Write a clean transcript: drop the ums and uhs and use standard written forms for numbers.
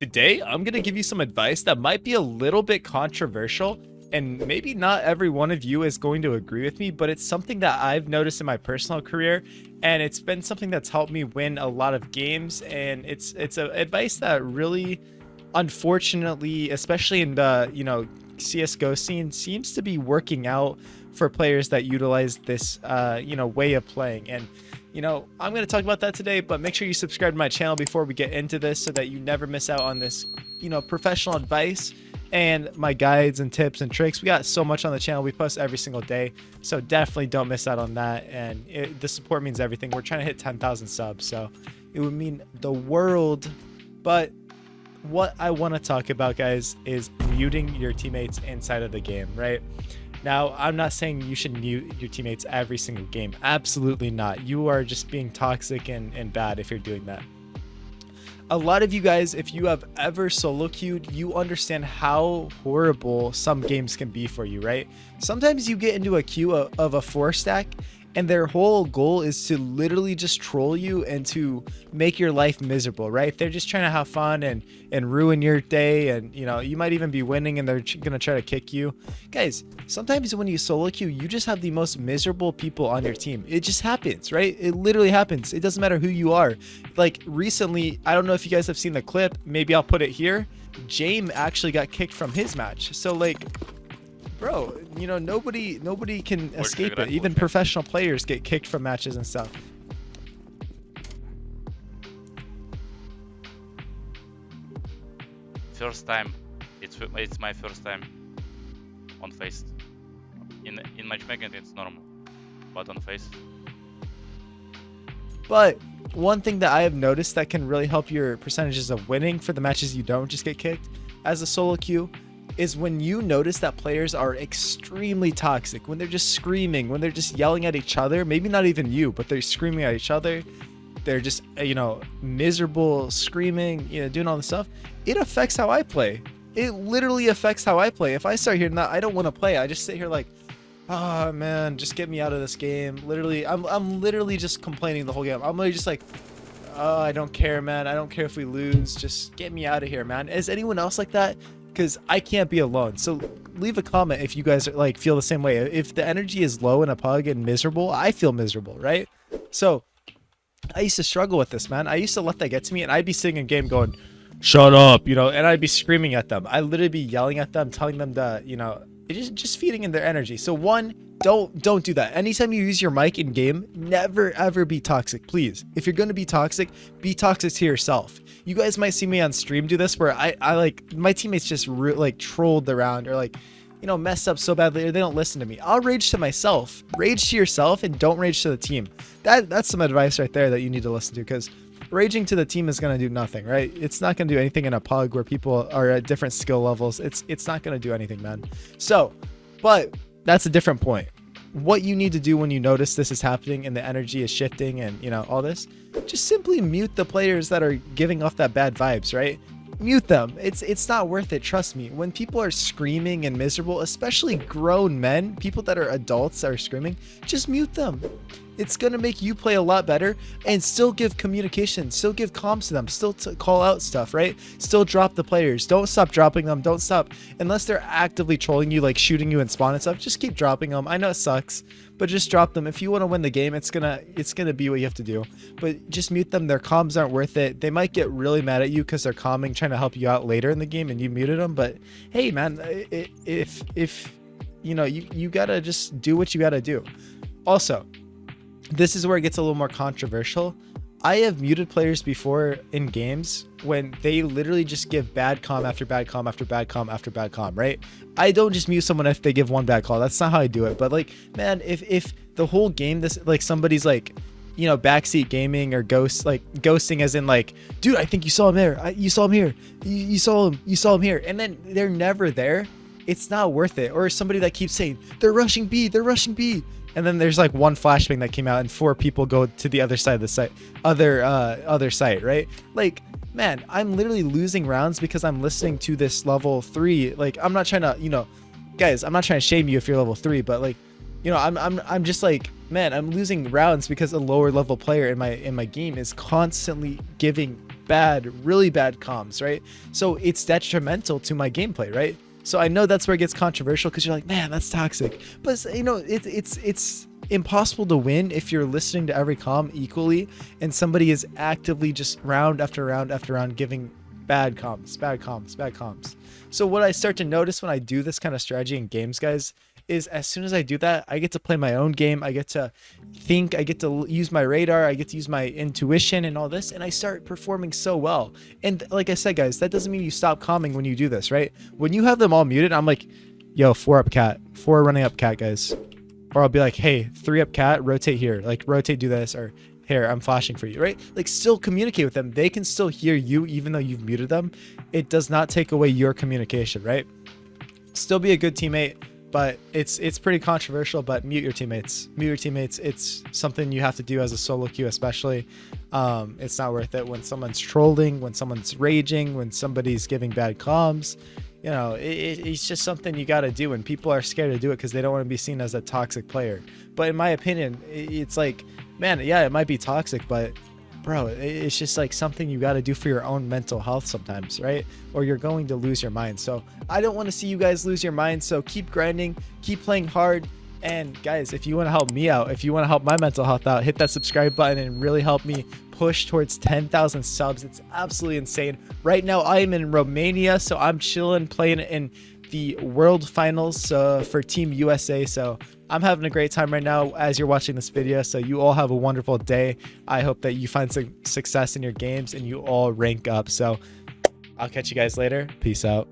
Today, I'm going to give you some advice that might be a little bit controversial, and maybe not every one of you is going to agree with me, but it's something that I've noticed in my personal career, and it's been something that's helped me win a lot of games, and it's a advice that really, unfortunately, especially in the, CSGO scene, seems to be working out for players that utilize this, way of playing. And I'm going to talk about that today, but make sure you subscribe to my channel before we get into this so that you never miss out on this, professional advice and my guides and tips and tricks. We got so much on the channel. We post every single day, so definitely don't miss out on that. And the support means everything. We're trying to hit 10,000 subs, so it would mean the world. But what I want to talk about, guys, is muting your teammates inside of the game, right? Now, I'm not saying you should mute your teammates every single game. Absolutely not. You are just being toxic and bad if you're doing that. A lot of you guys, if you have ever solo queued, you understand how horrible some games can be for you, right? Sometimes you get into a queue of a 4-stack, and their whole goal is to literally just troll you and to make your life miserable, right? They're just trying to have fun and ruin your day, and you might even be winning and they're gonna try to kick you. Guys, sometimes when you solo queue, you just have the most miserable people on your team. It just happens, right? It literally happens. It doesn't matter who you are. Like recently, I don't know if you guys have seen the clip, maybe I'll put it here. Jame actually got kicked from his match. So like, bro, nobody can escape it. Even professional players get kicked from matches and stuff. First time. It's my first time on face. In matchmaking it's normal, but on face. But one thing that I have noticed that can really help your percentages of winning for the matches you don't just get kicked as a solo queue is when you notice that players are extremely toxic, when they're just screaming, when they're just yelling at each other, maybe not even you, but they're screaming at each other. They're just, miserable, screaming, doing all this stuff. It affects how I play. It literally affects how I play. If I start hearing that, I don't want to play. I just sit here like, oh man, just get me out of this game. Literally, I'm literally just complaining the whole game. I'm literally just like, oh, I don't care, man. I don't care if we lose. Just get me out of here, man. Is anyone else like that? Because I can't be alone. So leave a comment if you guys are, like, feel the same way. If the energy is low in a pug and miserable, I feel miserable, right? So I used to struggle with this, man. I used to let that get to me, and I'd be sitting in game going, shut up, and I'd be screaming at them. I'd literally be yelling at them, telling them to, just feeding in their energy. So one, don't do that. Anytime you use your mic in game, never ever be toxic, please. If you're going to be toxic to yourself. You guys might see me on stream do this where I like my teammates just trolled around or messed up so badly or they don't listen to me. I'll rage to myself. Rage to yourself and don't rage to the team. That's some advice right there that you need to listen to, because raging to the team is going to do nothing, right? It's not going to do anything in a pug where people are at different skill levels. It's not going to do anything, man. So, but that's a different point. What you need to do when you notice this is happening and the energy is shifting and all this, just simply mute the players that are giving off that bad vibes, right? Mute them. It's not worth it. Trust me. When people are screaming and miserable, especially grown men, people that are adults that are screaming, just mute them. It's going to make you play a lot better and still give communication, still give comms to them, still call out stuff, right? Still drop the players. Don't stop dropping them. Don't stop. Unless they're actively trolling you, like shooting you in spawn and stuff, just keep dropping them. I know it sucks, but just drop them. If you want to win the game, it's gonna be what you have to do. But just mute them. Their comms aren't worth it. They might get really mad at you because they're calming, trying to help you out later in the game and you muted them. But hey, man, if you gotta just do what you gotta do. Also, this is where it gets a little more controversial. I have muted players before in games when they literally just give bad comm after bad comm after bad comm after bad comm, right? I don't just mute someone if they give one bad call. That's not how I do it. But like, man, if the whole game, this like somebody's like, backseat gaming or ghosting as in like, dude, I think you saw him there. You saw him here. You saw him here. And then they're never there. It's not worth it. Or somebody that keeps saying, they're rushing B. And then there's like one flashbang that came out and 4 people go to the other side of the site, other site, right? Like, man, I'm literally losing rounds because I'm listening to this level 3. Like, I'm not trying to, guys, I'm not trying to shame you if you're level 3, but like, I'm just like, man, I'm losing rounds because a lower level player in my game is constantly giving really bad comms, right? So it's detrimental to my gameplay, right? So I know that's where it gets controversial because you're like, man, that's toxic. But you know, it's impossible to win if you're listening to every comm equally and somebody is actively just round after round after round giving bad comms. So what I start to notice when I do this kind of strategy in games, guys, is as soon as I do that, I get to play my own game. I get to think, I get to use my radar, I get to use my intuition and all this, and I start performing so well. And like I said, guys, that doesn't mean you stop calming when you do this, right? When you have them all muted, I'm like, yo, 4 up cat, 4 running up cat, guys. Or I'll be like, hey, 3 up cat, rotate here, like rotate, do this, or here, I'm flashing for you, right? Like still communicate with them. They can still hear you even though you've muted them. It does not take away your communication, right? Still be a good teammate. But it's pretty controversial, but mute your teammates. It's something you have to do as a solo queue, especially. It's not worth it when someone's trolling, when someone's raging, when somebody's giving bad comms. You know, it's just something you got to do, and people are scared to do it because they don't want to be seen as a toxic player. But in my opinion, it's like, man, yeah, it might be toxic, but bro, it's just like something you got to do for your own mental health sometimes, right? Or you're going to lose your mind. So I don't want to see you guys lose your mind. So keep grinding, keep playing hard. And guys, if you want to help me out, if you want to help my mental health out, hit that subscribe button and really help me push towards 10,000 subs. It's absolutely insane. Right now I am in Romania, so I'm chilling, playing in the world finals for Team USA. So I'm having a great time right now as you're watching this video. So you all have a wonderful day. I hope that you find some success in your games and you all rank up. So I'll catch you guys later. Peace out.